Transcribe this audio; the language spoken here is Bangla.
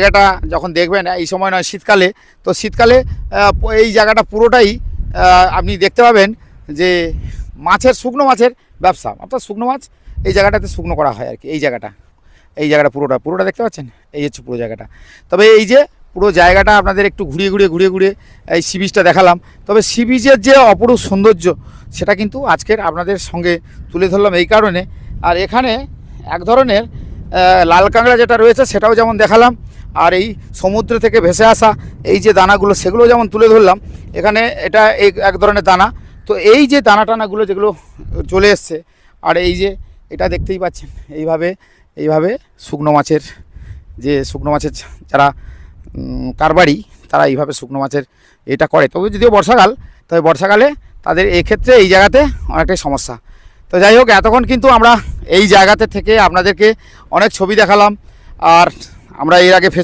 জায়গাটা যখন দেখবেন এই সময় নয়, শীতকালে, তো শীতকালে এই জায়গাটা পুরোটাই আপনি দেখতে পাবেন যে মাছের, শুকনো মাছের ব্যবসা, অর্থাৎ শুকনো মাছ এই জায়গাটাতে শুকনো করা হয় আর কি। এই জায়গাটা পুরোটা দেখতে পাচ্ছেন, এই হচ্ছে পুরো জায়গাটা। তবে এই যে পুরো জায়গাটা আপনাদের একটু ঘুরিয়ে ঘুরিয়ে এই সি বিচটা দেখালাম। তবে সি বিচের যে অপরূপ সৌন্দর্য সেটা কিন্তু আজকের আপনাদের সঙ্গে তুলে ধরলাম এই কারণে। আর এখানে এক ধরনের লাল কাঁকড়া যেটা রয়েছে সেটাও যেমন দেখালাম, আর এই সমুদ্র থেকে ভেসে আসা এই যে দানাগুলো সেগুলো যেমন তুলে ধরলাম। এখানে এটা এক ধরনের দানা, তো এই যে দানা টানাগুলো যেগুলো চলে এসছে, আর এই যে এটা দেখতেই পাচ্ছেন এইভাবে শুকনো মাছের যারা কারবারি তারা এইভাবে শুকনো মাছের এটা করে। তবে যদিও বর্ষাকাল, তবে বর্ষাকালে তাদের এক্ষেত্রে এই জায়গাতে অনেকটাই সমস্যা। তো যাই হোক, এতক্ষণ কিন্তু আমরা এই জায়গাতে থেকে আপনাদেরকে অনেক ছবি দেখালাম। আর আমরা এর আগে